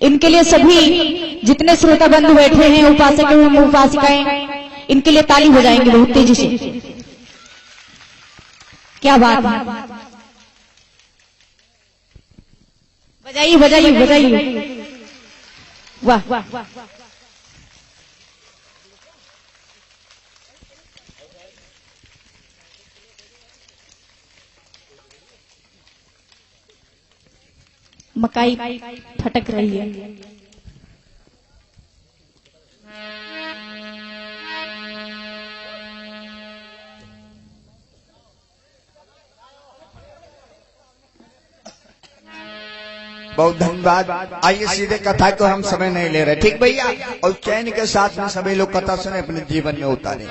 इनके लिए सभी जितने श्रोता बंधु बैठे हैं, उपासक एवं उपासिकाएं, इनके लिए ताली हो जाएंगे बहुत तेजी से। क्या बात है, बजाइए बजाइए बजाइए, वाह वाह। मकाई फटक रही है। बहुत धन्यवाद। आइए सीधे कथा को हम समय नहीं ले रहे, ठीक भैया? और चैन के साथ में सभी लोग कथा सुने, अपने जीवन में उतारे।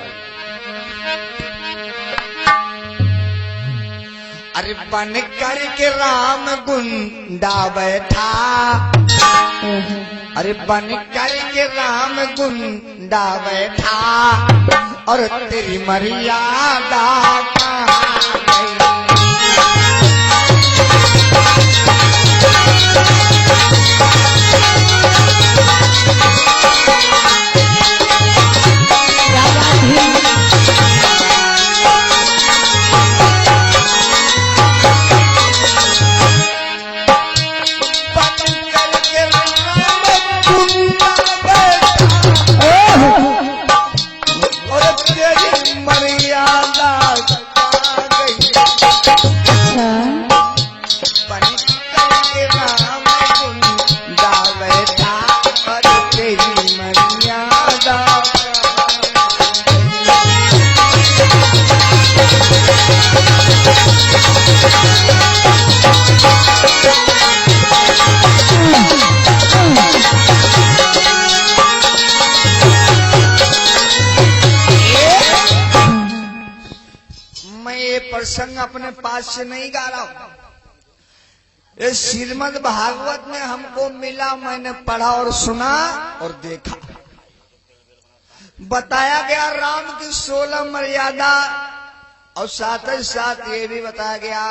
अरे बन कर के राम गुंडा बैठा, अरे बन कर के राम गुंडा बैठा, और तेरी मर्यादा कहाँ गई? प्रसंग अपने पास से नहीं गा रहा हूं, ये श्रीमद् भागवत में हमको मिला, मैंने पढ़ा और सुना और देखा। बताया गया राम की 16 मर्यादा, और साथ ही साथ ये भी बताया गया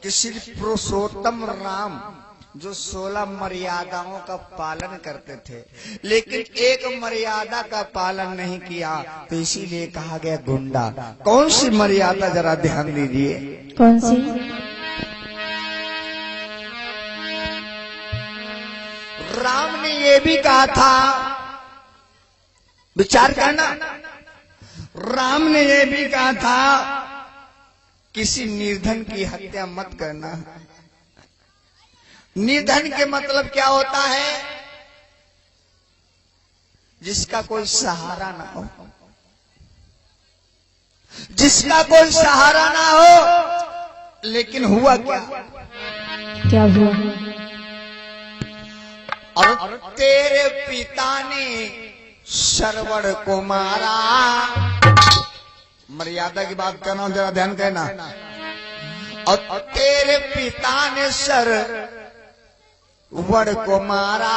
कि श्री पुरुषोत्तम राम जो 16 मर्यादाओं का पालन करते थे, लेकिन एक मर्यादा का पालन नहीं किया, तो इसीलिए कहा गया गुंडा। कौन सी मर्यादा, जरा ध्यान दीजिए। कौन सी? राम ने ये भी कहा था, विचार करना, राम ने ये भी कहा था किसी निर्धन की हत्या मत करना। निर्धन के मतलब क्या होता है? जिसका कोई सहारा ना हो, जिसका कोई सहारा ना हो। लेकिन हुआ क्या? क्या हुआ? और तेरे पिता ने श्रवण को मारा। मर्यादा की बात करना हूं, जरा ध्यान करना। और तेरे पिता ने वड़ को मारा,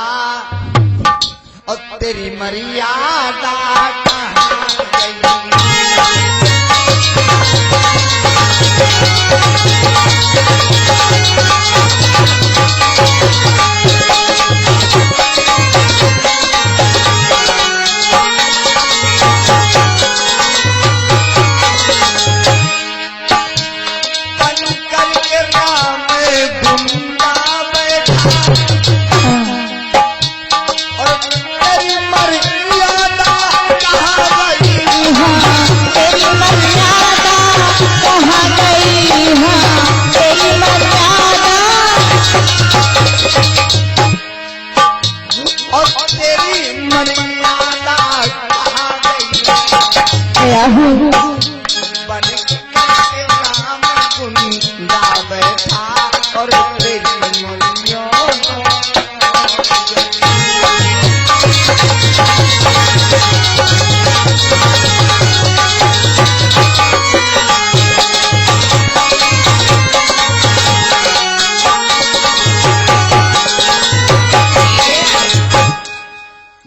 और तेरी मर्यादा कहाँ गई?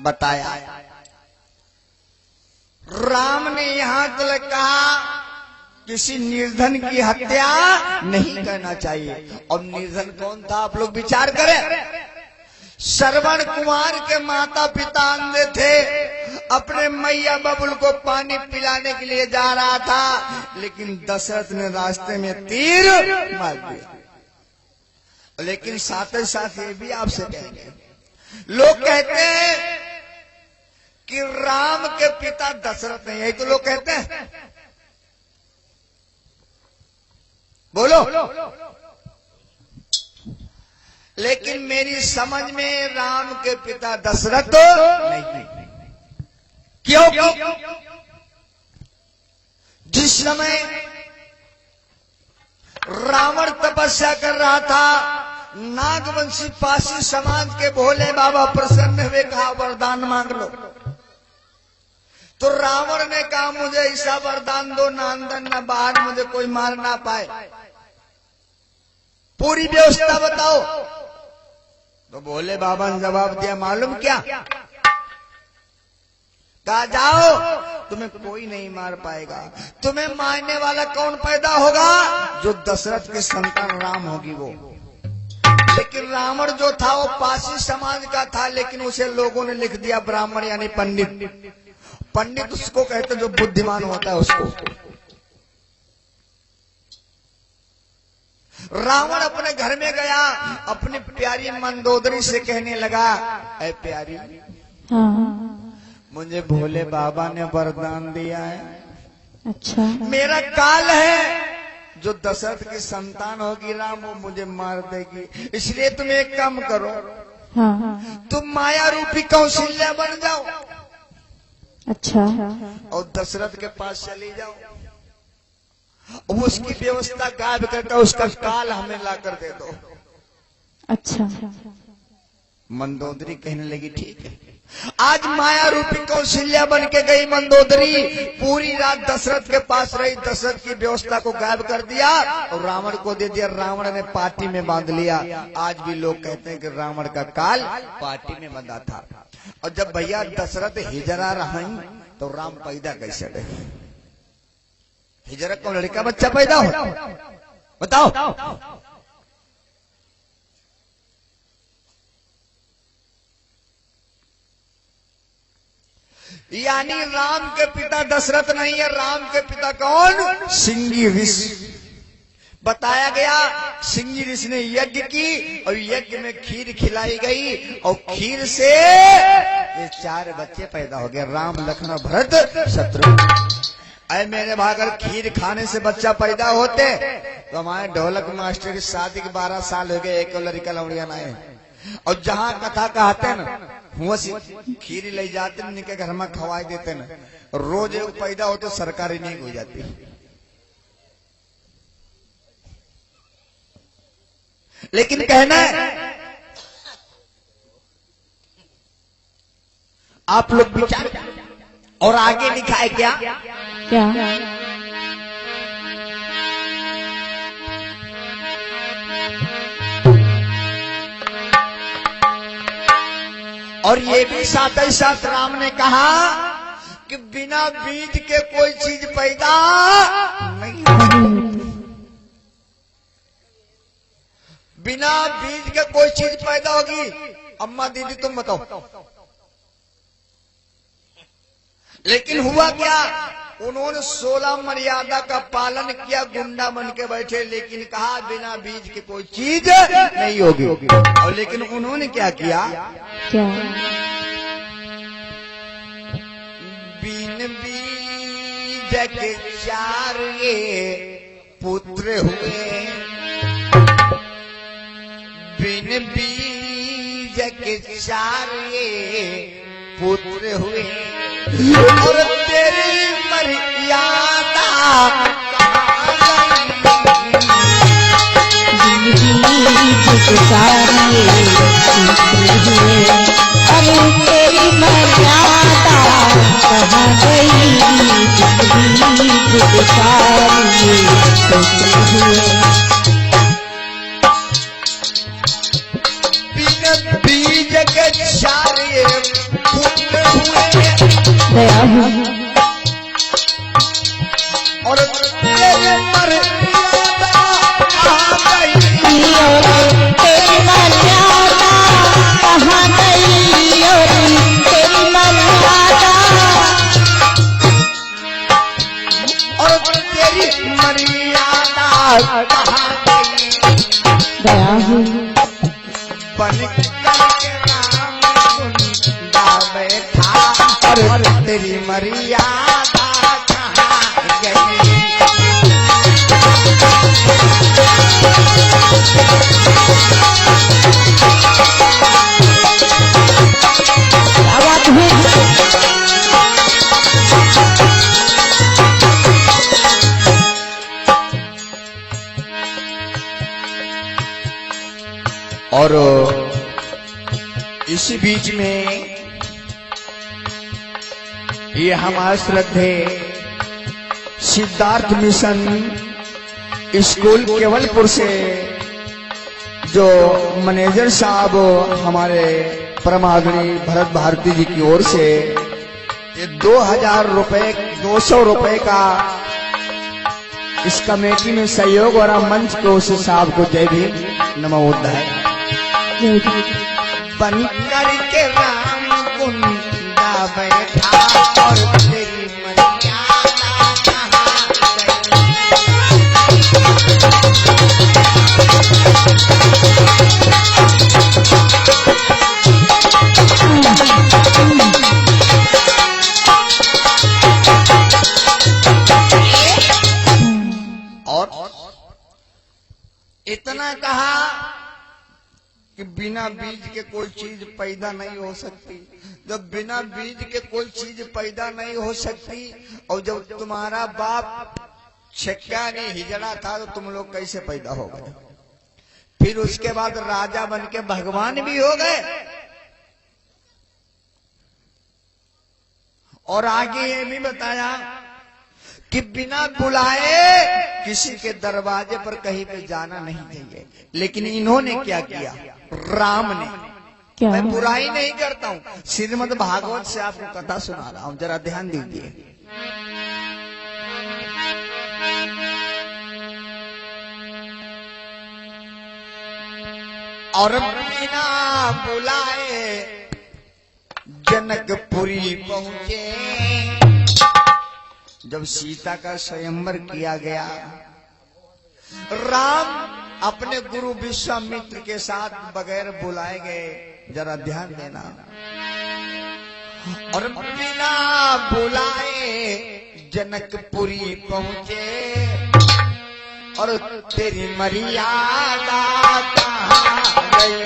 बताया। राम ने यहां तक कहा किसी निर्धन की हत्या नहीं करना चाहिए। और निर्धन कौन था, आप लोग विचार करें। श्रवण कुमार के माता पिता अंधे थे, अपने मैया बबुल को पानी पिलाने के लिए जा रहा था, लेकिन दशरथ ने रास्ते में तीर मार दिया। लेकिन साथ ही साथ ये भी आपसे कहेंगे, लोग कहते हैं कि राम के पिता दशरथ नहीं, यही तो लोग कहते हैं, बोलो। लेकिन मेरी समझ में राम के पिता दशरथ नहीं। क्योंकि जिस समय रावण तपस्या कर रहा था, नागवंशी पासी समाज के भोले बाबा प्रसन्न हुए, कहा वरदान मांग लो। तो रावण ने कहा मुझे ऐसा वरदान दो, ना अंदर ना बाहर मुझे कोई मार ना पाए, पूरी व्यवस्था बताओ। तो भोले बाबा ने जवाब दिया, मालूम क्या? कहा जाओ, तुम्हें कोई नहीं मार पाएगा। तुम्हें मारने वाला कौन पैदा होगा? जो दशरथ की संतान राम होगी वो। लेकिन रावण जो था वो पासी समाज का था, लेकिन उसे लोगों ने लिख दिया ब्राह्मण यानी पंडित। पंडित उसको कहते जो बुद्धिमान होता है उसको। रावण अपने घर में गया, अपनी प्यारी मंदोदरी से कहने लगा, ऐ प्यारी, मुझे भोले बाबा ने वरदान दिया है। अच्छा। मेरा काल है, जो दशरथ की संतान होगी राम, वो मुझे मार देगी। इसलिए तुम एक काम करो, तुम माया रूपी कौशल्या बन जाओ। अच्छा। और दशरथ के पास चली जाओ, वो उसकी व्यवस्था गायब करके उसका काल हमें ला कर दे दो। अच्छा। मंदोदरी कहने लगी ठीक है। आज माया रूपी कौशल्या बन के गई मंदोदरी, पूरी रात दशरथ के पास रही, दशरथ की व्यवस्था को गायब कर दिया और रावण को दे दिया। रावण ने पार्टी में बांध लिया। आज भी लोग कहते हैं कि रावण का काल पार्टी में बंधा था। और जब भैया दशरथ हिजरा रहा तो राम पैदा कैसे रहे? हिजरा को लड़का बच्चा पैदा हो, बताओ। यानी राम के पिता दशरथ नहीं है, राम के पिता कौन? सिंगी ऋषि। बताया गया सिंगी ऋषि ने यज्ञ की और यज्ञ में खीर खिलाई गई और खीर से ये 4 बच्चे पैदा हो गए, राम लक्ष्मण भरत शत्रुघ्न। अरे मेरे भाई, अगर खीर खाने से बच्चा पैदा होते तो हमारे ढोलक मास्टर की शादी के 12 साल हो गए, एक लड़का लौड़िया ना है। और जहाँ कथा कहते न हुआ खीर ले जाते न, निके घर में खवाई देते न, रोज एक पैदा होते सरकारी नहीं हो जाती। लेकिन कहना है आप लोग विचार और आगे लिखा है क्या? और ये भी साथ ही साथ राम ने कहा कि बिना बीज के कोई चीज पैदा नहीं होती। बिना बीज के कोई चीज पैदा होगी? अम्मा दीदी तुम बताओ। लेकिन हुआ क्या? उन्होंने 16 मर्यादा का पालन किया, गुंडा बन के बैठे, लेकिन कहा बिना बीज के कोई चीज नहीं होगी। और लेकिन उन्होंने क्या किया? क्या? बिन बीज के 4 पुत्र हुए, बिन बीज के 4 पुत्र हुए, और तेरी मर्यादा अरे तेरी मर्यादा कहाँ गई? बिन बीज के 4 पुत्र हुए, और तेरी मर्यादा कहाँ गई? तेरी मर्यादा कहाँ कहाँ गई? गया हूँ बन करके राम कुंडा बैठा और तेरी मर्यादा कहाँ गई? क्या बात है। और इसी बीच में ये हमारे श्रद्धे सिद्धार्थ मिशन स्कूल केवलपुर से जो मैनेजर साहब हमारे परम आदरणीय भरत भारती जी की ओर से ये 2000 रुपए 200 रुपए का इस कमेटी में सहयोग और मंच को उस साहब को जय भीम नमो बुद्धाय। बन करके राम कुंडा बैठा और तेरी मर्यादा कहाँ गई? और इतना कहा कि बिना बीज के कोई चीज पैदा नहीं हो सकती। जब बिना बीज के कोई चीज पैदा नहीं हो सकती और जब तुम्हारा बाप छक्का ने हिजड़ा था तो तुम लोग कैसे पैदा हो गए? फिर उसके बाद राजा बन के भगवान भी हो गए। और आगे ये भी बताया कि बिना बुलाए किसी के दरवाजे पर कहीं पे जाना नहीं चाहिए। लेकिन इन्होंने क्या किया? राम ने। क्या? मैं बुराई नहीं करता हूं, श्रीमद् भागवत से आपको कथा सुना रहा हूं, जरा ध्यान दीजिए। और बिना बुलाए जनकपुरी पहुंचे। जब सीता का स्वयंवर किया गया, राम अपने गुरु विश्वामित्र के साथ बगैर बुलाए गए। जरा ध्यान देना। और बिना बुलाए जनकपुरी पहुंचे और तेरी मर्यादा कहाँ गई?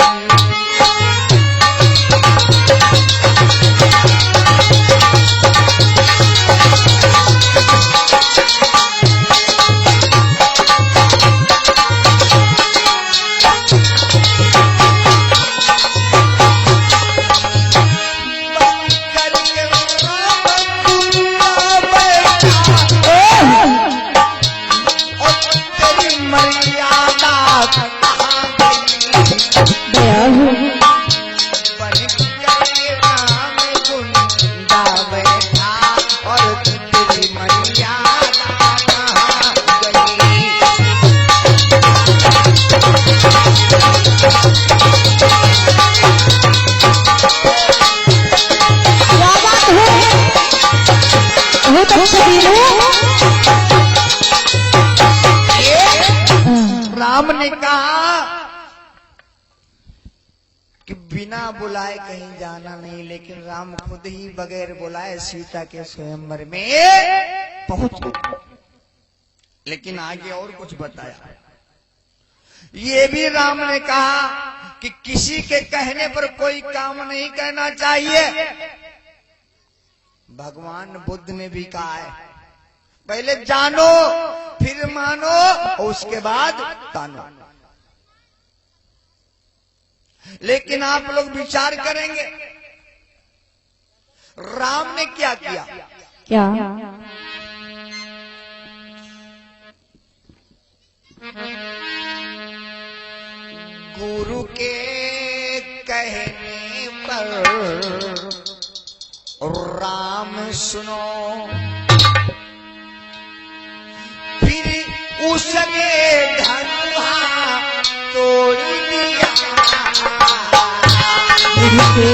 राम ने कहा कि बिना बुलाए कहीं जाना नहीं, लेकिन राम खुद ही बगैर बुलाए सीता के स्वयंवर में पहुंच। लेकिन आगे और कुछ बताया। ये भी राम ने कहा कि किसी के कहने पर कोई काम नहीं करना चाहिए। भगवान बुद्ध ने भी कहा है, पहले जानो फिर मानो और उसके बाद तानो। लेकिन आप लोग विचार करेंगे राम ने क्या किया? क्या? गुरु के कहने पर राम सुनो, फिर उसने धनुहा तोड़ दिया। गुरु के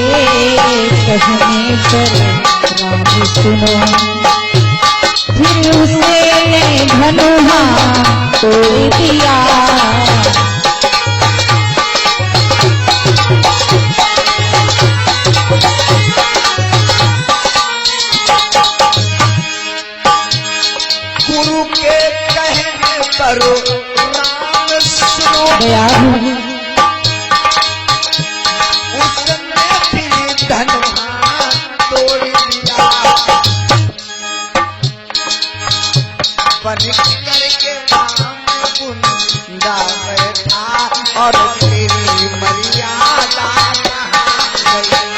कहने पर राम सुनो, फिर उसे धनुहा तोड़ दिया। गुरु के कहने पर राम सुनो गया हूँ उसने भी धनुहा तोड़ दिया। बन करके राम गुंडा बैठा और तेरी मर्यादा कहाँ गई।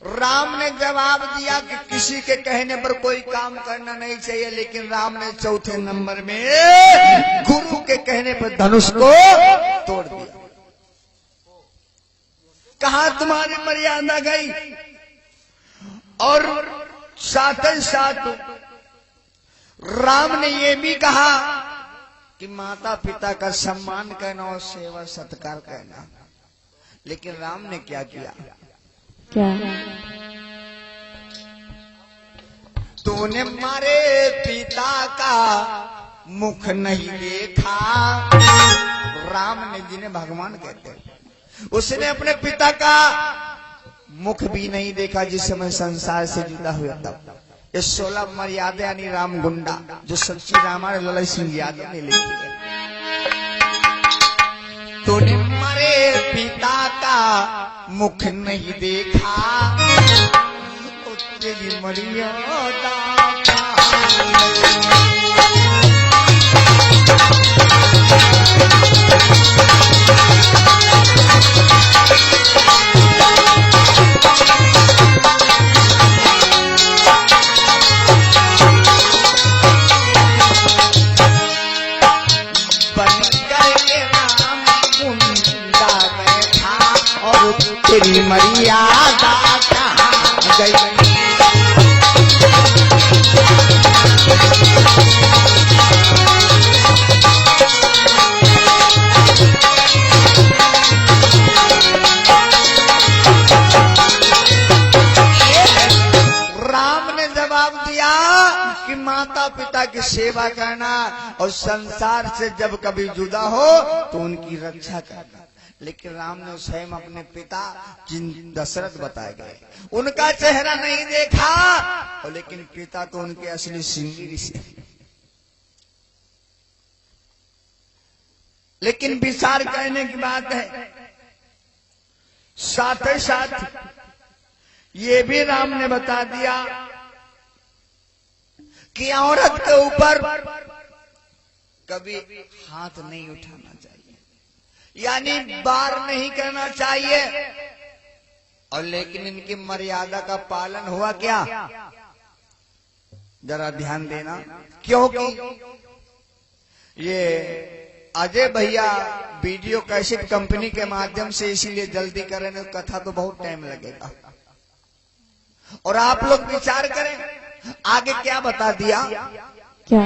राम ने जवाब दिया कि किसी के कहने पर कोई काम करना नहीं चाहिए, लेकिन राम ने चौथे नंबर में गुरु के कहने पर धनुष को तोड़ दिया। कहा तुम्हारी मर्यादा गई। और साथ ही साथ राम ने ये भी कहा कि माता पिता का सम्मान करना और सेवा सत्कार करना। लेकिन राम ने क्या किया? क्या? तूने मारे पिता का मुख नहीं देखा। राम ने, जिन्हें भगवान कहते हैं, उसने अपने पिता का मुख भी नहीं देखा जिस समय संसार से जुदा हुआ तब। ये 16 मर्यादा यानी राम गुंडा जो सच्ची रामायण ललित सिंह यादव ने लिखी है। तूने मारे पिता का मुख नहीं देखा, तेरी मर्यादा बन करके राम गुंडा बैठा और तेरी मर्यादा कहाँ गई। राम ने जवाब दिया कि माता पिता की सेवा करना और संसार से जब कभी जुदा हो तो उनकी रक्षा करना। लेकिन राम ने स्वयं अपने पिता जिन दशरथ बताए गए उनका चेहरा नहीं देखा, और लेकिन पिता तो उनके असली सिंह ऋषि। लेकिन विचार करने की बात है, साथ ही साथ ये भी राम ने बता दिया कि औरत के ऊपर कभी हाथ नहीं उठाना चाहिए, यानी वार नहीं करना चाहिए। और लेकिन इनकी मर्यादा का पालन हुआ क्या? जरा ध्यान देना, क्योंकि ये अजय भैया वीडियो कैसेट कंपनी के माध्यम से इसीलिए जल्दी करें, कथा तो बहुत टाइम लगेगा। और आप लोग विचार करें आगे क्या बता दिया। क्या?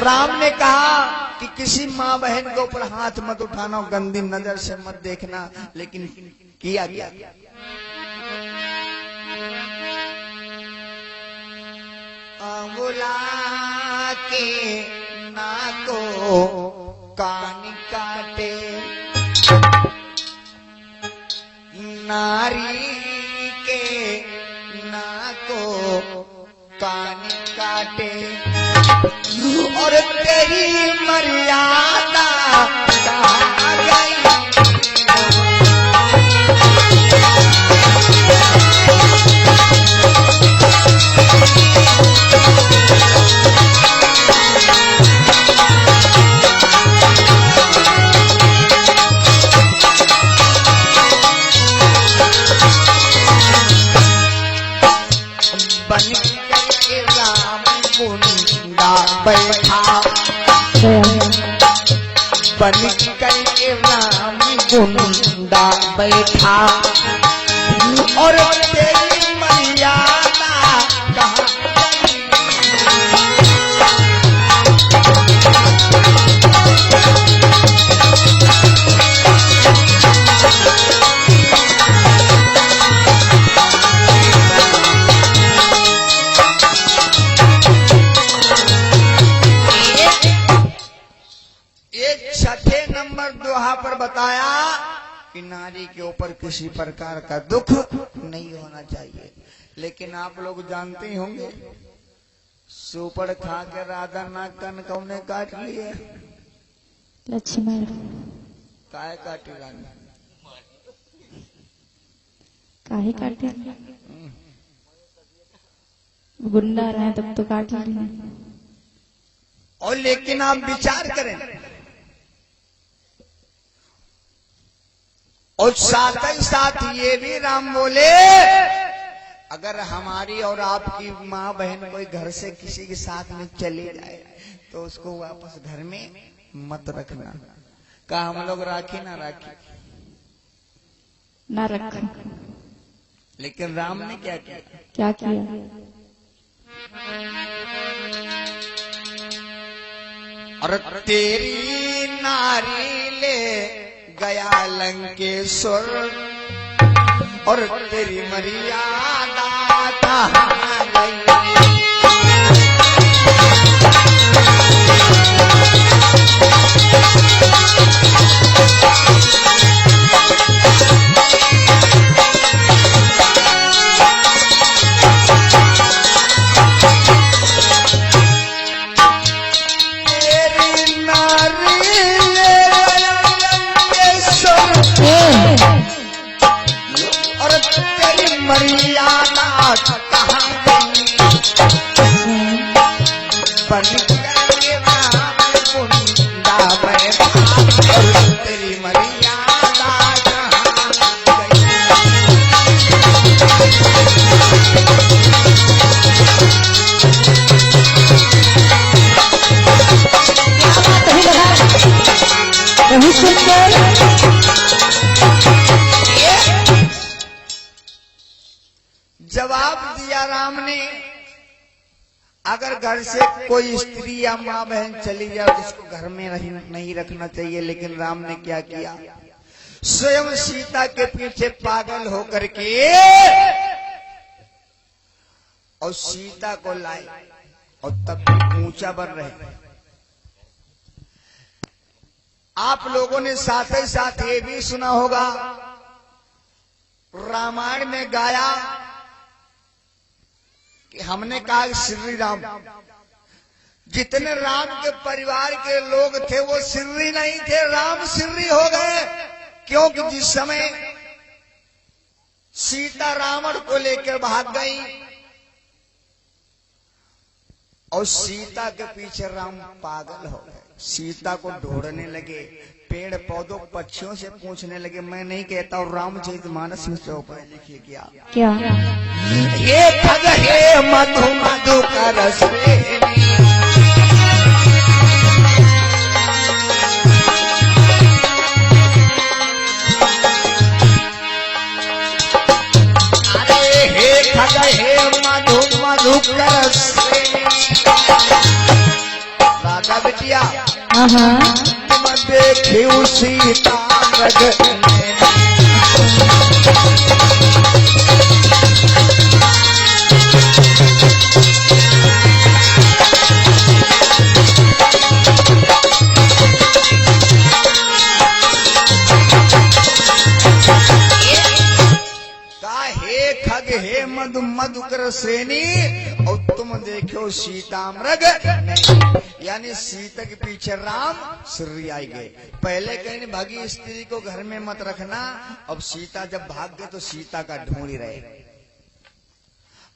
राम ने कहा कि किसी माँ बहन के ऊपर हाथ मत उठाना, गंदी नजर से मत देखना, लेकिन किया गया। अंगुला के नाको कान काटे, नारी के नाको कान काटे, और तेरी मर्यादा कहाँ गई। बन करके राम गुंडा बैठा, बन करके राम गुंडा बैठा, और तेरी मर्यादा कहाँ छठे नंबर दोहा पर बताया कि नारी के ऊपर किसी प्रकार का दुख नहीं होना चाहिए। लेकिन आप लोग जानते ही होंगे, सुपड़ खा के राधा नाग कन कौने काट लिए? लक्ष्मण। काहे काटी रानी? काहे काटे? गुंडा रहे तब तो काट लिए। और लेकिन आप विचार करें, और साथ ही साथ ये भी राम बोले, अगर हमारी और आपकी माँ बहन कोई घर से किसी के साथ में चली जाए तो उसको वापस घर में मत रखना। कहा हम लोग राखी ना राखी? ना रखा। लेकिन राम ने क्या किया? क्या किया? और तेरी नारी ले गया लंकेश्वर और तेरी मर्यादा कहाँ गई? मर्यादा कहाँ गई? बन गए राम कुंडा में और तेरी मर्यादा कहाँ गई? बहुत सुंदर। जवाब दिया राम ने, अगर घर से कोई स्त्री या माँ बहन चली जाए तो उसको घर में नहीं रखना चाहिए। लेकिन राम ने क्या किया? स्वयं सीता के पीछे पागल होकर के और सीता को लाए, और तब ऊंचा बन रहे। आप लोगों ने साथ ही साथ ये भी सुना होगा, रामायण में गाया कि हमने कहा श्री राम, जितने राम के परिवार के लोग थे वो श्री नहीं थे, राम श्री हो गए। क्योंकि जिस समय सीता रावण को लेकर भाग गई और सीता के पीछे राम पागल हो गए, सीता को ढूंढने लगे, पेड़ पौधों पक्षियों से पूछने लगे। मैं नहीं कहता, और रामचरितमानस में चौपाई लिखिए क्या ये खग हे मधु मधु का रस अरे हे खग हे मधु मधु का रस राधा बिटिया तुम देखियो सीता हे मधु मधुकर श्रेणी, और तुम देखो सीता मृग, यानी सीता के पीछे राम श्री आई गए। पहले कहीं भागी स्त्री को घर में मत रखना, अब सीता जब भाग गए तो सीता का ढूंढ ही रहे।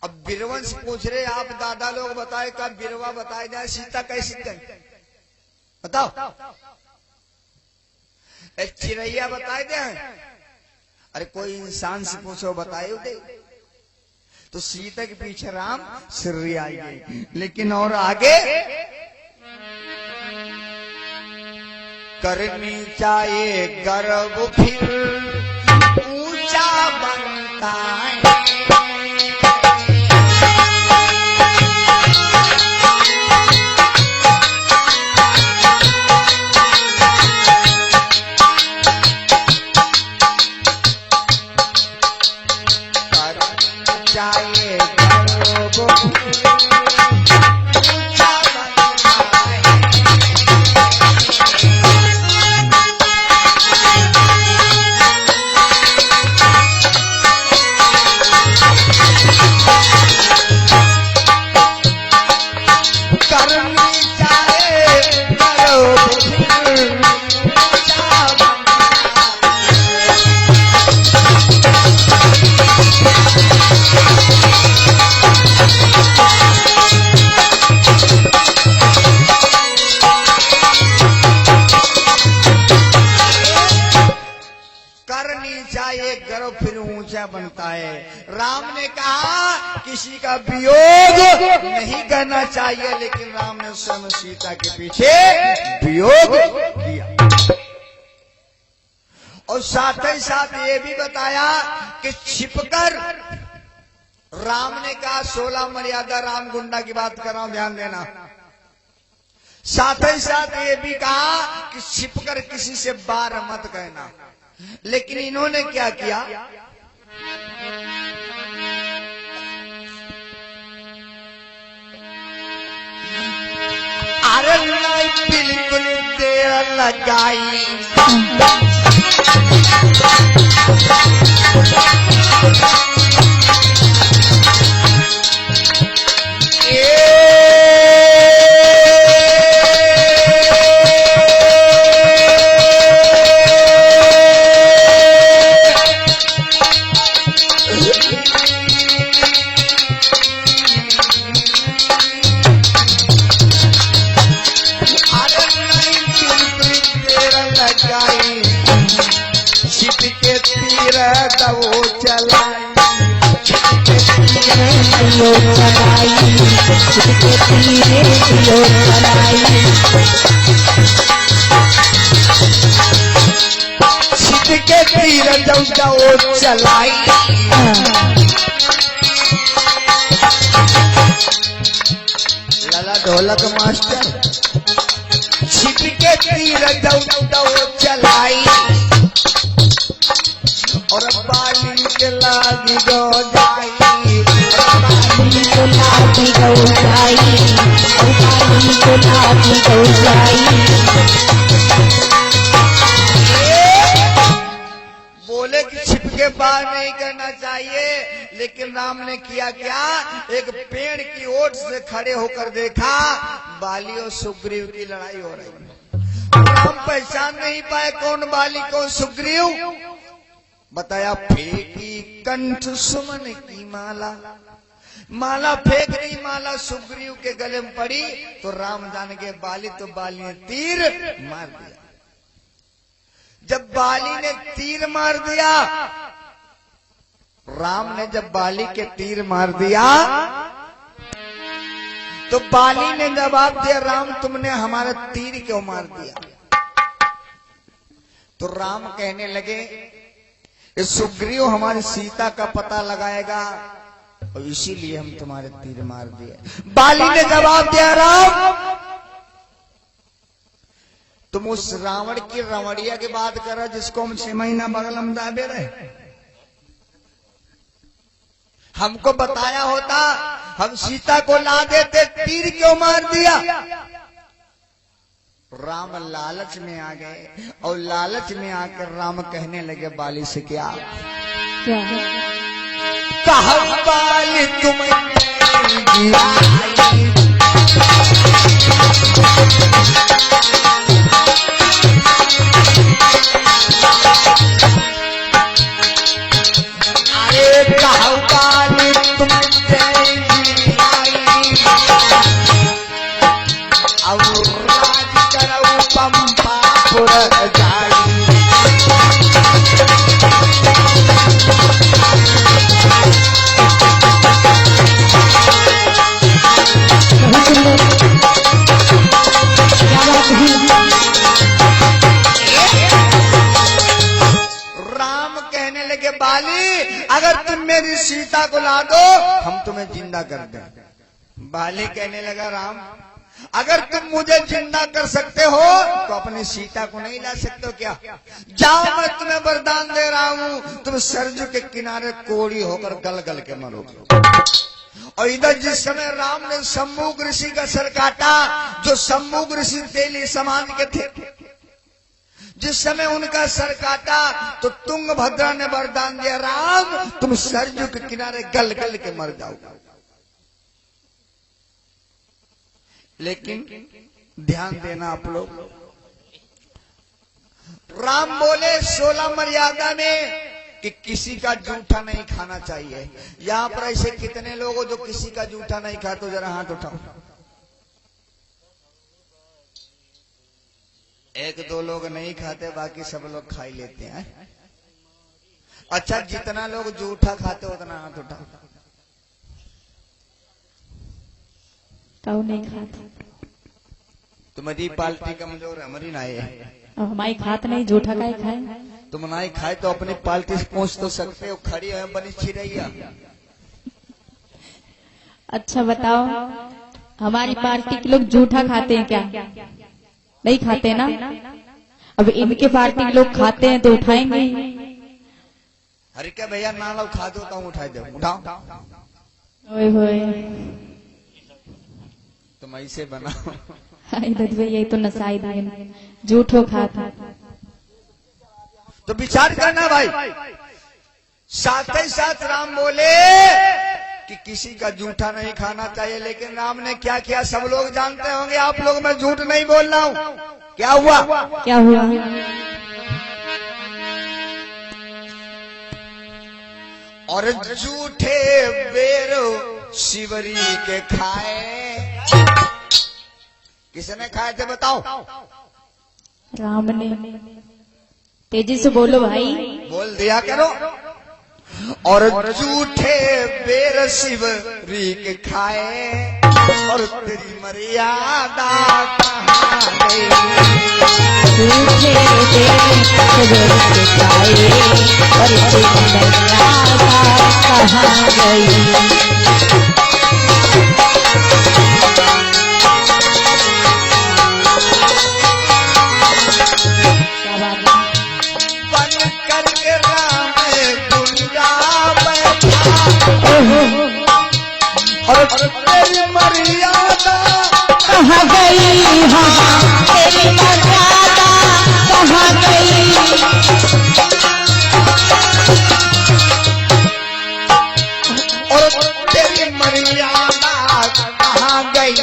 अब बीरवंश पूछ रहे, आप दादा लोग बताए, का बीरवा बताया जाए सीता कैसी गई? बताओ। एक चिड़ैया बताए दे, अरे कोई इंसान से पूछो बताए दे। तो सीता के पीछे राम श्री आई गई। लेकिन और आगे करनी चाहिए गर्व फिर ऊंचा बनता बताए। चाहिए गर्व फिर ऊंचा बनता है। राम ने कहा किसी का वियोग नहीं करना चाहिए, लेकिन राम ने स्वयं सीता के पीछे वियोग किया। और साथ ही साथ ये भी बताया कि छिपकर राम ने कहा 16 मर्यादा राम गुंडा की बात कर रहा हूं, ध्यान देना। साथ ही साथ ये भी कहा कि छिपकर किसी से बार मत कहना, लेकिन इन्होंने क्या किया? अरे नहीं, बिल्कुल देर लगाई। वो चलाई छिटके तीर वो चलाई। लाला ढोलक मास्टर छिटके तीर वो चलाई। और बाली के लागी गो जाई, बाली को लागी गो जाई, बाली को लागी गो जाई। बोले कि छिपके बार नहीं करना चाहिए, लेकिन राम ने किया क्या? एक पेड़ की ओट से खड़े होकर देखा बाली और सुग्रीव की लड़ाई हो रही है। राम पहचान नहीं पाए कौन बाली कौन सुग्रीव। बताया फेंकी कंठ सुमन की माला, माला फेंक रही, माला सुग्रीव के गले में पड़ी तो राम जान के बाली, तो बाली ने तीर मार दिया। जब बाली ने तीर मार दिया, राम ने जब बाली के तीर मार दिया तो बाली ने जवाब दिया, राम तुमने हमारा तीर क्यों मार दिया? तो राम कहने लगे सुग्रीव हमारी सीता का पता लगाएगा और इसीलिए हम तुम्हारे तीर मार दिए। बाली ने जवाब दिया, राम तुम उस रावण की रमणिया की बात कर रहे जिसको हम 6 महीना बगल में दाबे रहे। हमको बताया होता हम सीता को ला देते, तीर क्यों मार दिया? राम लालच में आ गए और लालच में आकर राम कहने लगे बाली से, क्या कहा बाली तुम अरे कहा बाली तुम पंपापुर जाई। क्या बात है? बाली अगर तुम मेरी सीता को ला दो हम तुम्हें जिंदा कर दें। बाली कहने लगा राम अगर तुम मुझे जिंदा कर सकते हो तो अपनी सीता को नहीं ला सकते हो क्या? जाओ मैं तुम्हें वरदान दे रहा हूं, तुम सरजू के किनारे कोड़ी होकर गल गल के मरोगे। और इधर जिस समय राम ने सम्मुख ऋषि का सर काटा, जो सम्मुख ऋषि तेली समाज के थे, जिस समय उनका सर काटा तो तुंगभद्रा ने वरदान दिया राम तुम सरजू के किनारे गल गल के मर जाओ। लेकिन ध्यान देना आप लोग, राम बोले 16 मर्यादा में कि किसी का जूठा नहीं खाना चाहिए। यहां पर ऐसे कितने लोग हो जो किसी का जूठा नहीं खाते? तो जरा हाथ उठाओ। 1-2 लोग नहीं खाते, बाकी सब लोग खा ही लेते हैं। अच्छा, जितना लोग जूठा खाते उतना हाथ उठाओ। तो नहीं खाता। तुम्हारी पार्टी कमजोर है, हमारी नाई है। अब हमारी खात नहीं, जूठा का ही खाए। तुम नाई खाए तो अपनी पार्टी से पहुंच तो सकते हो, खड़ी है बनी छिरैया। अच्छा बताओ, हमारी पार्टी के लोग जूठा खाते हैं क्या? नहीं खाते ना। अब इनके पार्टी के लोग खाते हैं तो उठाएंगे। अरे क्या भैया ना लो, खा दो तो उठा दो, उठाओ। ओए होए, तुम ऐसे बनाओ। यही तो नसाई दिन जूठो खाता। तो विचार करना भाई। साथ ही साथ राम बोले कि किसी का जूठा नहीं खाना चाहिए, लेकिन राम ने क्या किया सब लोग जानते होंगे। आप लोग, मैं झूठ नहीं बोल रहा हूं। क्या हुआ? क्या हुआ? और जूठे बेर शिवरी के खाए। किसने खाए थे बताओ? राम ने। तेजी से बोलो भाई। बोल दिया करो। और जूठे बेर शिवरी के खाए और तेरी मर्यादा कहाँ गई? जूठे बेर शिवरी के खाए और तेरी मर्यादा कहाँ गई? और तेरी मर्यादा कहाँ गई? हाँ, तेरी मर्यादा कहाँ गई? और तेरी मर्यादा कहाँ गई?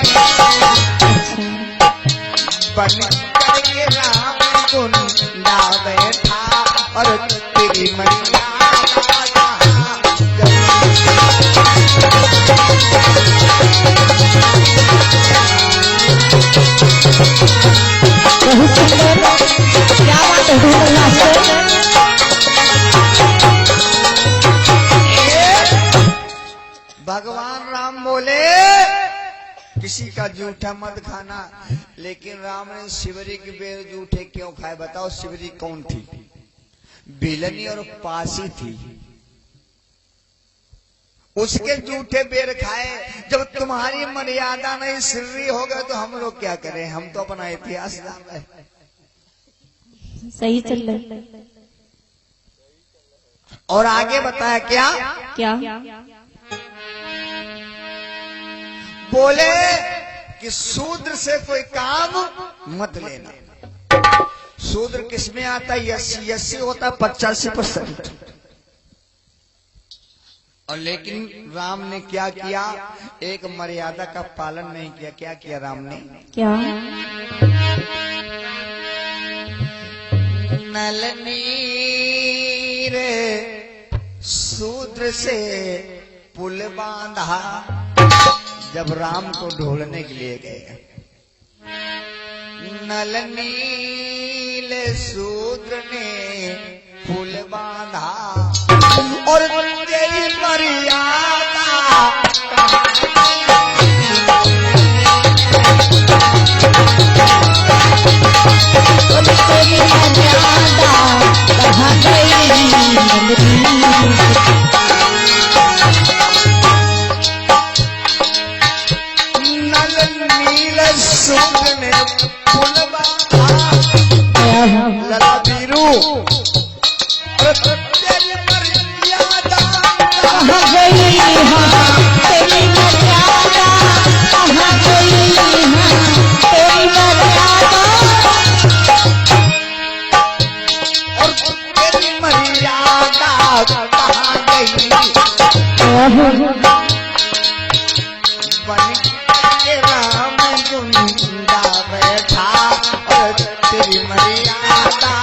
बन करके राम गुन गा बैठा और तेरी मर्यादा बहुत सुंदर। क्या बात है? भगवान राम बोले किसी का जूठा मत खाना, लेकिन राम ने शिवरी के बेर जूठे क्यों खाए बताओ? शिवरी कौन थी? बिलनी और पासी थी। उसके जूठे बेर खाए। जब तुम्हारी मर्यादा नहीं सिर्री हो गए तो हम लोग क्या करें? हम तो अपना इतिहास जान रहे। सही चल रहा। और आगे बताया क्या? क्या? बोले कि शूद्र से कोई काम मत लेना। शूद्र किसमें आता है? 80 होता है, 85%। और लेकिन राम ने क्या किया? एक मर्यादा का पालन नहीं किया। क्या किया राम ने? क्या? नल नीर शूद्र से पुल बांधा। जब राम को ढूंढने के लिए गए, नल नील शूद्र ने पुल बांधा और तेरी मर्यादा तेरी मर्यादा कहाँ गई? और तेरी मर्यादा कहाँ गई हाँ तेरी मर्यादा, कहाँ गई हाँ तेरी मर्यादा, और तेरी मर्यादा कहाँ गई। बन के राम गुंडा बैठा और तेरी मर्यादा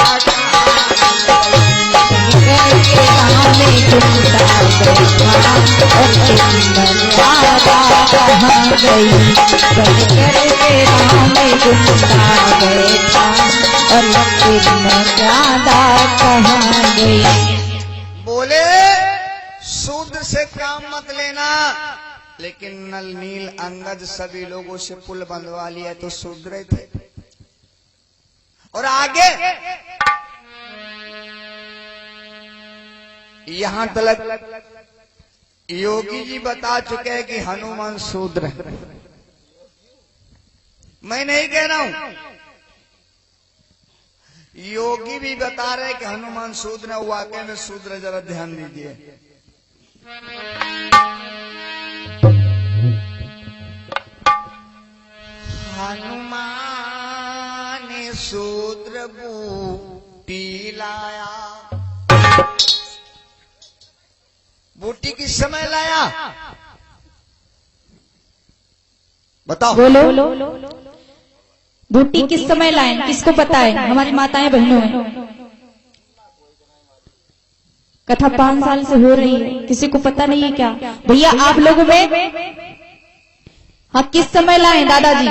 कहाँ गई, करके राम गुंडा बैठा और तेरी मर्यादा कहाँ गई। बोले शूद्र से काम मत लेना, लेकिन नल नील अंगद सभी लोगों से पुल बंधवा लिया तो शूद्र थे। और आगे यहां तक योगी जी बता चुके हैं कि हनुमान शूद्र है। मैं नहीं कह रहा हूं, योगी भी बता रहे कि हनुमान शूद्र है। वाकई में शूद्र, जरा ध्यान दीजिए। हनुमान शूद्र बूटी लाया। बूटी किस समय लाया बताओ। बोलो बूटी किस समय लाए, किसको पता है? हमारी माताएं बहनों में कथा 5 साल से हो रही है, किसी को पता नहीं है क्या भैया आप लोगों में? हाँ किस समय लाए दादाजी?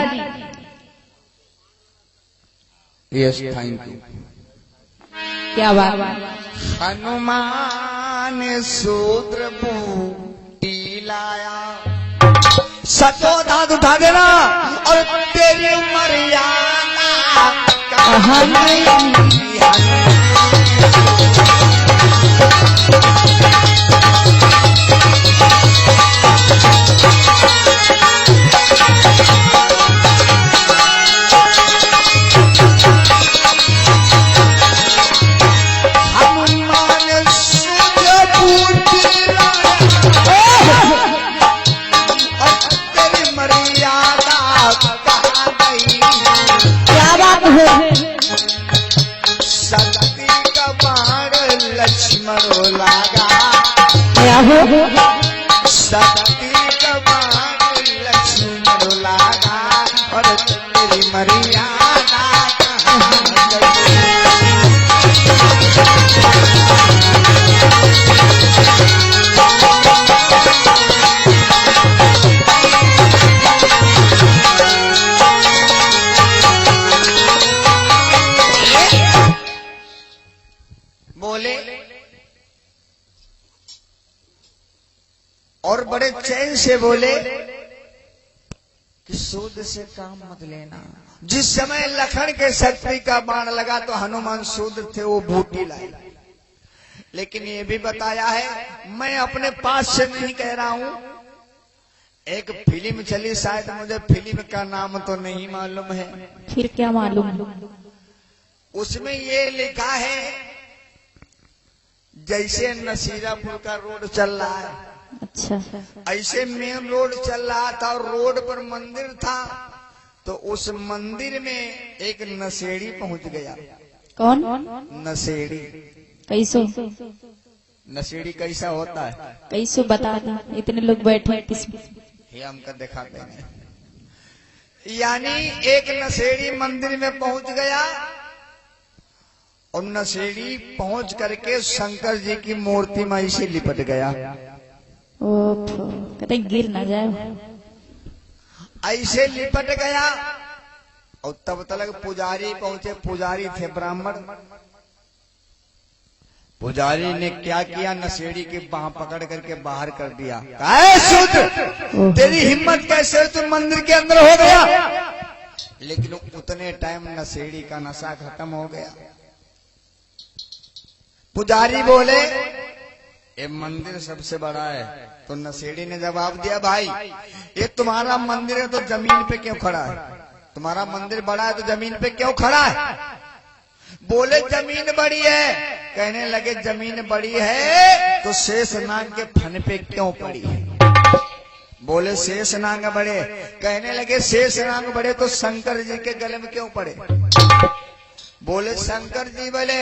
Yes thank you. क्या बात। हनुमान शूद्र बूटी लाया। सतो धातु उठा देना। और तेरी मर्यादा कहाँ गई। शक्ति का बाण लक्ष्मण लागा। शक्ति का बाण लक्ष्मण लागा। और तेरी मर्यादा बोले। और बड़े चैन से बोले कि सूद से काम मत लेना। जिस समय लखन के शक्ति का बाण लगा तो हनुमान शूद्र थे, वो बूटी लाए। लेकिन ये भी बताया है, मैं अपने पास से नहीं कह रहा हूं। एक फिल्म चली, शायद मुझे फिल्म का नाम तो नहीं मालूम है। फिर क्या मालूम? उसमें ये लिखा है जैसे नसीरापुर का रोड चल रहा है, अच्छा ऐसे मेन रोड चल रहा था और रोड पर मंदिर था। तो उस मंदिर में एक नशेड़ी पहुंच गया। कौन? नशेड़ी। कैसो? नशेड़ी कैसा होता है? कैसो बता दो, इतने लोग बैठे हैं किसमें? ये हमको दिखाते हैं। यानी एक नशेड़ी मंदिर में पहुंच गया और नशेड़ी पहुंच करके शंकर जी की मूर्ति में ऐसे लिपट गया। ओफो, कहीं गिर ना जाए। ऐसे लिपट गया और तब तक पुजारी पहुंचे। पुजारी थे ब्राह्मण। पुजारी ने क्या किया, नशेड़ी की बाह पकड़ करके बाहर कर दिया। शूद्र, तेरी हिम्मत कैसे, तू मंदिर के अंदर हो गया। लेकिन उतने टाइम नशेड़ी का नशा खत्म हो गया। पुजारी बोले ये मंदिर सबसे बड़ा है। तो नशेड़ी ने जवाब दिया, भाई ये तुम्हारा मंदिर है तो जमीन पे क्यों खड़ा है? तुम्हारा मंदिर बड़ा है तो जमीन पे क्यों खड़ा है? बोले जमीन बड़ी है। कहने लगे जमीन बड़ी है तो शेष नाग के फन पे क्यों पड़ी है? बोले शेष नाग बड़े। कहने लगे शेष नाग बड़े तो शंकर जी के गले में क्यों पड़े? बोले शंकर जी बड़े।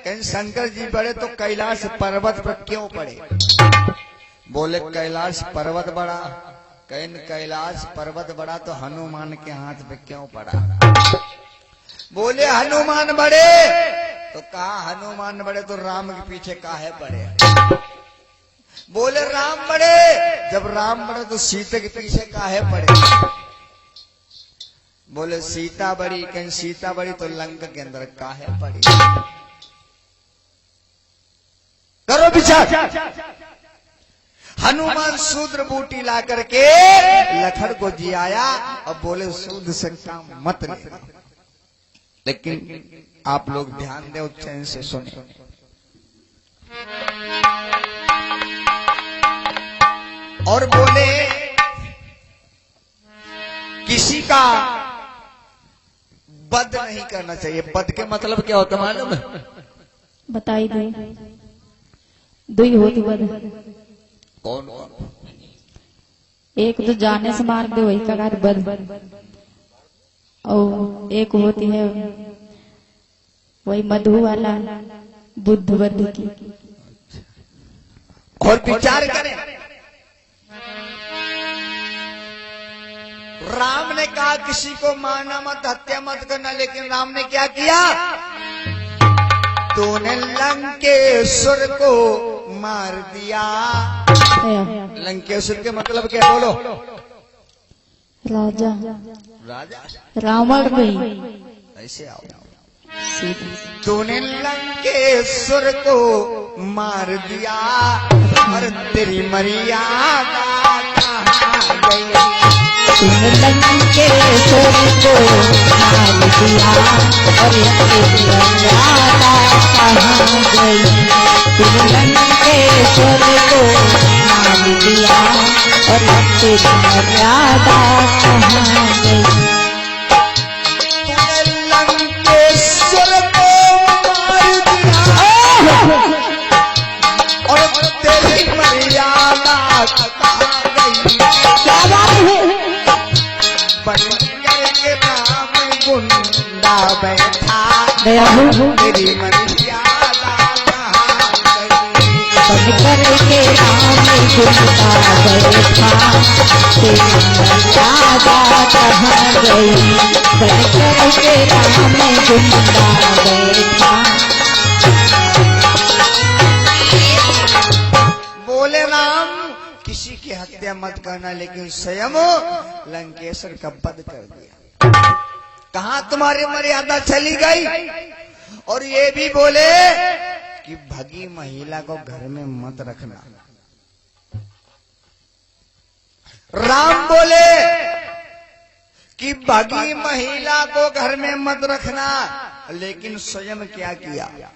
कहीं शंकर जी बड़े तो कैलाश पर्वत पर क्यों पड़े? बोले कैलाश पर्वत बड़ा। कहीं कैलाश पर्वत बड़ा तो हनुमान के हाथ पे क्यों पड़ा? बोले हनुमान बड़े। तो कहा हनुमान बड़े तो राम के पीछे काहे पड़े? बोले राम बड़े। जब राम बड़े तो सीता के पीछे काहे पड़े? बोले सीता बड़ी। कहीं सीता बड़ी तो लंका के अंदर काहे पड़ी? करो विचार। हनुमान शूद्र बूटी ला करके लखन को जियाया और बोले शूद्र से काम मत लेना। लेकिन आप लोग ध्यान दें, चैन से सुने। और बोले किसी का बद नहीं करना चाहिए। बद के मतलब क्या होता मालूम है? बताई दो। दुई होती बद। कौन? एक तो जाने से मार दे वही का बद, और एक होती है वही मधु वाला बुद्ध बद्ध की। और विचार करें। राम ने कहा किसी को मारना मत, हत्या मत करना, लेकिन राम ने क्या किया? तूने लंकेश्वर को मार दिया। लंकेश्वर के मतलब क्या? बोलो। राजा। राजा रावण भी। ऐसे आओ। तूने लंकेश्वर को मार दिया और तेरी मर्यादा कहाँ गई? तूने लंकेश्वर को मार दिया और तेरी मर्यादा कहाँ गई? तूने लंकेश्वर को मार दिया और तेरी मर्यादा कहाँ गई? लंकेश्वर को मार दिया और तेरी मर्यादा कहाँ गई? बन करके राम गुंडा बैठा तेरी मर्यादा कहाँ गई? बन करके राम गुंडा बैठा तेरी मर्यादा कहाँ गई? बन करके राम गुंडा बैठा। बोले राम किसी की हत्या मत करना, लेकिन स्वयं लंकेश्वर का वध कर दिया। कहाँ तुम्हारी मर्यादा चली गई? और ये भी बोले कि भगी महिला को घर में मत रखना। राम बोले कि भगी महिला को घर में मत रखना, लेकिन स्वयं क्या किया? क्या?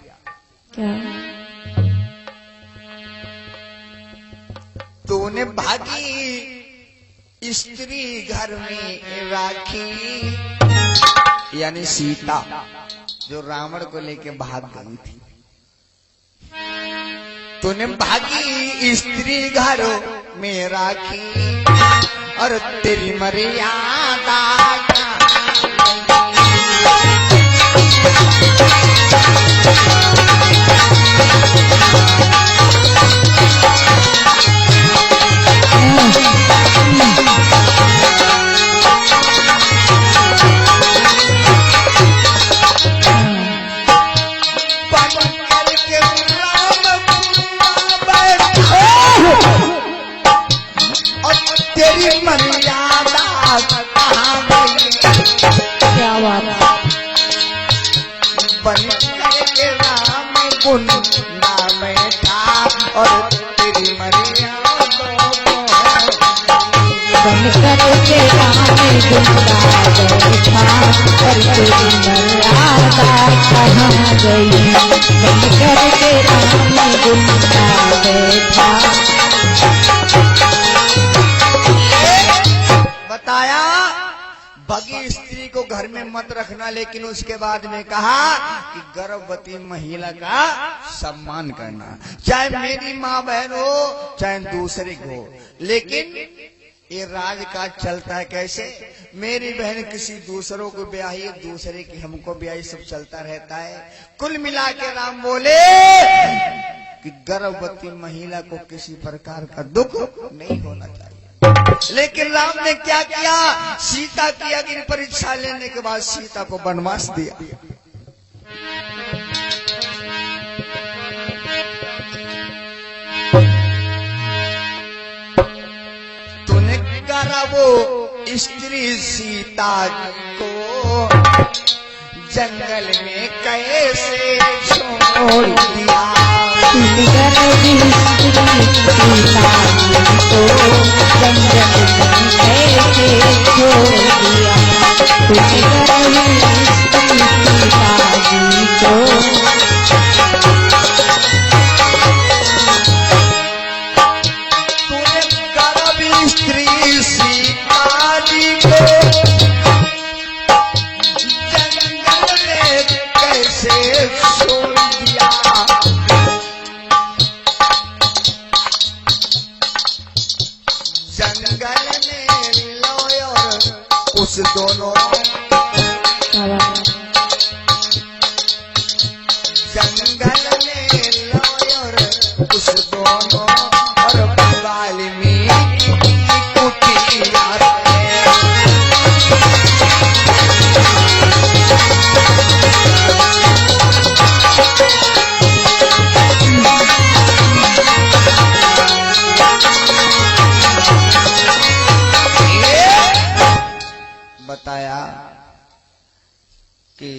तूने भागी स्त्री घर में राखी, यानी सीता जो रावण को लेके भाग गई थी। तूने भागी स्त्री घर में राखी और तेरी मर्यादा तेरी मर्यादा कहाँ गई? क्या बात? बन करके राम गुंडा बैठा और तेरी मर्यादा बन करके राम गुंडा बैठा और तेरी मर्यादा कहाँ गई? बन करके राम गुंडा बैठा। बताया भगी स्त्री को घर में मत रखना, लेकिन उसके बाद में कहा कि गर्भवती महिला का सम्मान करना, चाहे मेरी माँ बहन हो चाहे दूसरे को। लेकिन ये राजकाज चलता है कैसे, मेरी बहन किसी दूसरों को ब्याही, दूसरे की हमको ब्याही, सब चलता रहता है। कुल मिला के राम बोले कि गर्भवती महिला को किसी प्रकार का दुख नहीं होना चाहिए। लेकिन राम ने क्या किया, सीता की अग्नि परीक्षा लेने के बाद सीता को वनवास दिया। तूने करा वो स्त्री सीता को जंगल में कैसे छोड़ दिया, उस दोनों जंगल में लॉयर उस दोनों और वाल्मीकि की कुटिया बताया कि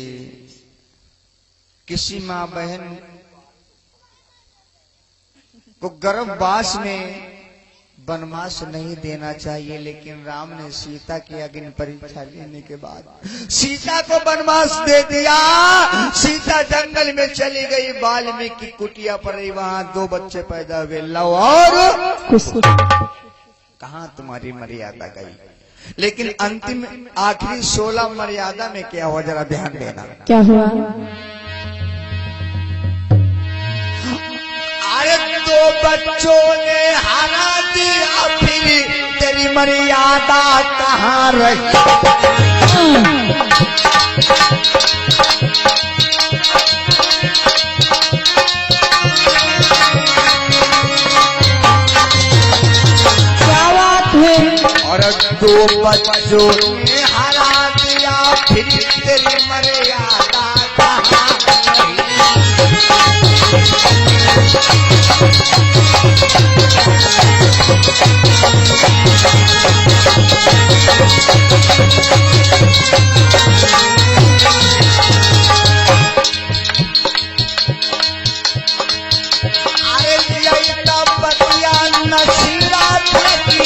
किसी माँ बहन को गर्भवास में वनवास नहीं देना चाहिए, लेकिन राम ने सीता की अग्नि परीक्षा लेने के बाद सीता को वनवास दे दिया। सीता जंगल में चली गई, वाल्मीकि की कुटिया पर रही, वहां 2 बच्चे पैदा हुए, लव और कहाँ तुम्हारी मर्यादा गई। लेकिन अंतिम आखिरी 16 मर्यादा में क्या हुआ, जरा ध्यान देना। क्या हुआ? अरे 2 बच्चों ने हरा दिया, फिर तेरी मर्यादा कहाँ रही। क्या बात है? और 2 बच्चों ने हरा दिया, फिर तेरी मर्यादा कहाँ रही। अरे यही बतिया नशीला थी,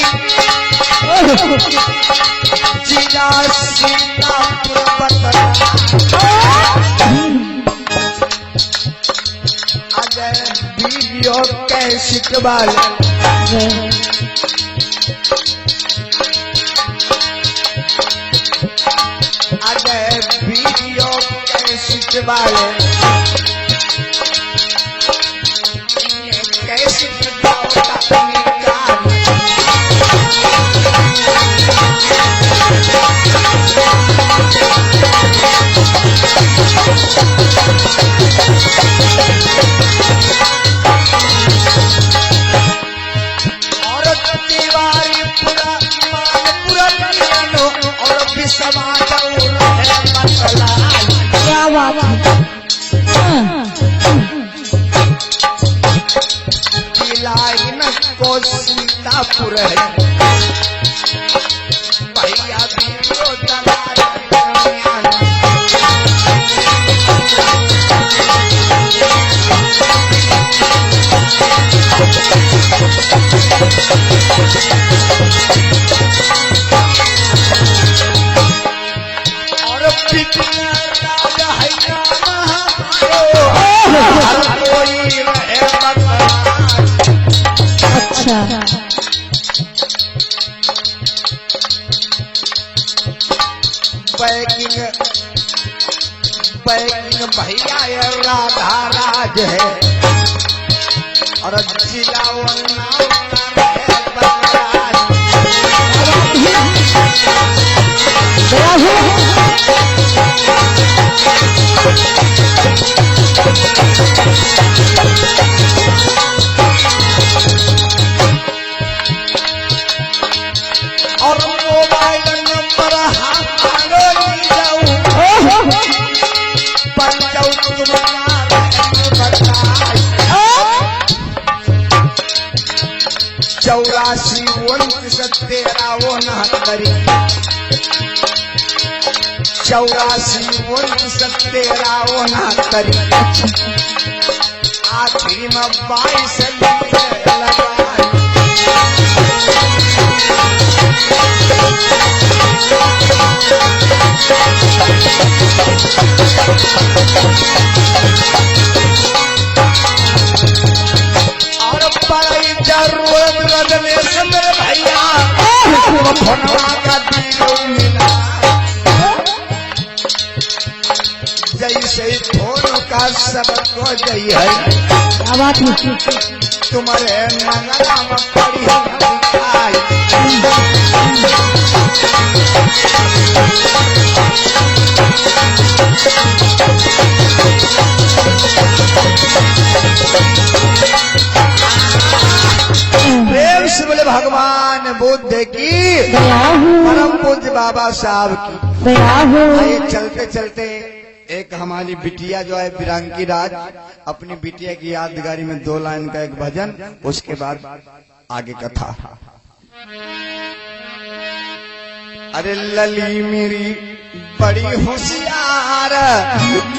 जिला सीता अगर वीडियो कैसेट वाले अगर वीडियो कैसेट वाले कैसेट क्या बात है? को सीतापुर है भैया वीडियो और भैया ये राधा राज है और जिला वो नाम का है बलराज। और मोबाइल नंबर हमारो ली जाऊं पंचौ तुम्हारा बताई 84 29 13 69 84 29 13 69 आखिरी में 22 लगाई। और बड़ी जरूरत रजने से मेरे भैया भनवा का दिलो मिला जैसे फोन का सबको जई है तुम्हारे मंगला में पड़ी दिखाई। प्रेम से बोले भगवान बुद्ध की परम पूज्य बाबा साहब की। आइए चलते चलते एक हमारी बिटिया जो है बिरांकी राज अपनी बिटिया की यादगारी में 2 लाइन का एक भजन, उसके बाद आगे कथा। अरे लली मेरी बड़ी होशियार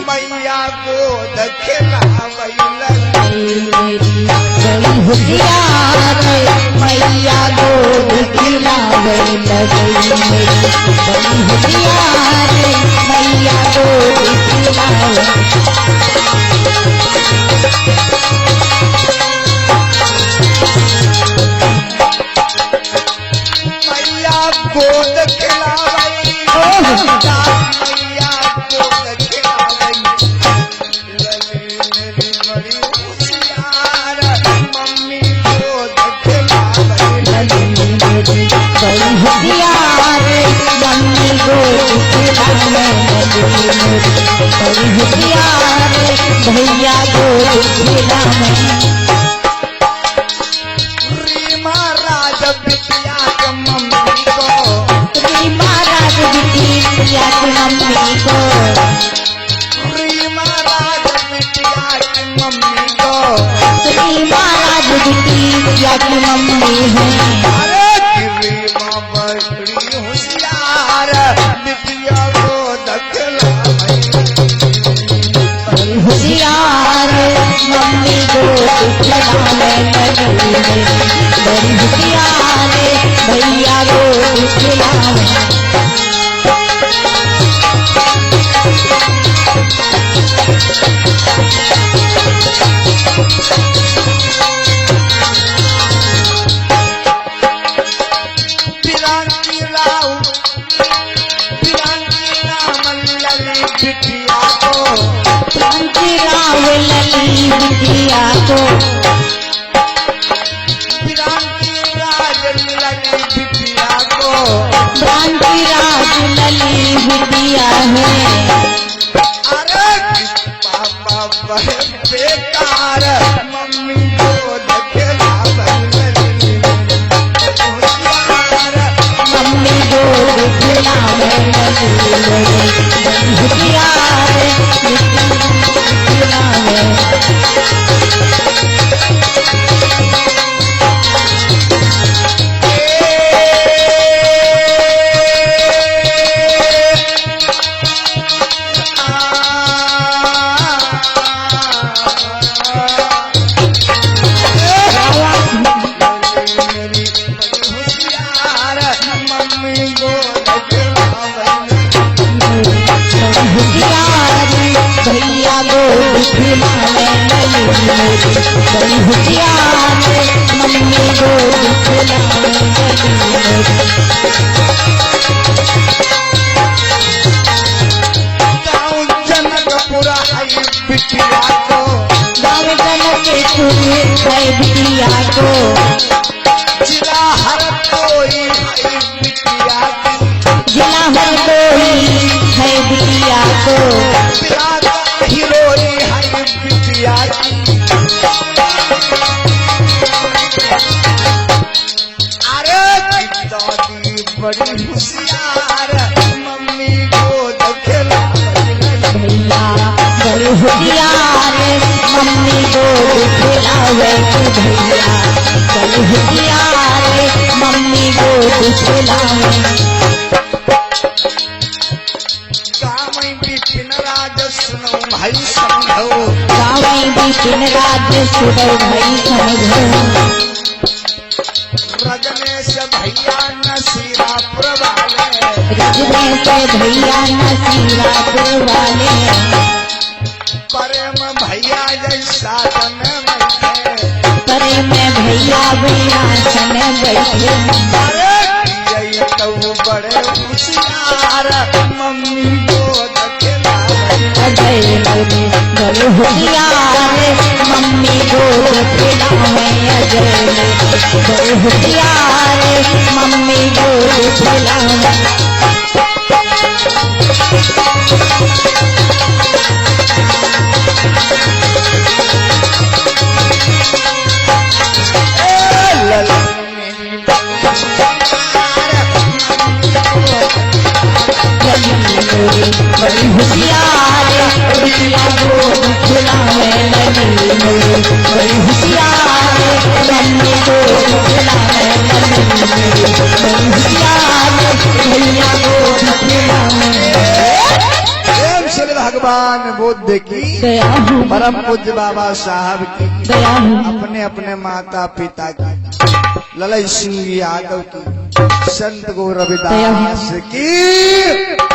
मैया को दखला बड़ी होशियार मैया को खिलावे लगी बड़ी होशियार मैया को खिलावे। मैया गोद खिलावई मैया गोद खिलावई लली मेरी बड़ी होशियार मम्मी गोद खिलावई बड़ी होशियार मम्मी को खिलावे बड़ी होशियार भैया को खिलावे। रीमा राज बिटिया के मम्मी को रीमा राज बिटिया की मम्मी को रीमा राज बिटिया की मम्मी को रीमा राज बिटिया की मम्मी है। अरे रीमा बड़ी होशियार बिटिया को दखलावई बड़ी होशियार मम्मी को खिलावे बड़ी होशियार भैया को खिलावे। बिरांकी राम लली बिटिया को क्रांति राव लली बिटिया को बिरांकी राज लली बिटिया को क्रांति राज लली बिटिया है। अरे पापा बड़े बेकार मम्मी को दखलावई मम्मी को खिलावे बड़ी होशियार खिलावे। मेरी बड़ी होशियार मम्मी को दखलावई होशियार भैया को खिलावे बड़ी होशियार मम्मी को खिलावे। गाँव जनकपुरा आई बिटिया को गाँव जनक सुने है बिटिया को जिला हर कोई है बिटिया की जिला हर कोई है बिटिया को पिला का हिरोई है बिटिया की अरे दादी बड़ी होशियार मम्मी को दखेला भैया बड़े होशियार मम्मी को खिलावे भैया बड़े होशियार मम्मी को खिलावे गाँव बिपिन राज सुनो भाई समझो गाँव बिपिन राज सुनो भाई समझो रजनेश भैया नसीरापुर वाले रजनेश भैया नसीरापुर वाले प्रेम भैया जैसा तन बैठे करे में भैया भैया सन बैठे अरे यही तो बड़े होशियार मम्मी को दखेला अजय लगे बड़े होशियार मम्मी को खिलावे अजय लगे बड़े होशियार मम्मी को खिलावे बड़ी होशियार बिटिया को खिलावे लगी बड़ी होशियार मम्मी को खिलावे लगी बड़ी होशियार भैया को खिलावे प्रेम से भगवान बुद्ध की दया हूँ परम पूज्य बाबा साहब की दया हूँ अपने अपने माता पिता की ललई सिंह यादव की संत गौ रविदास की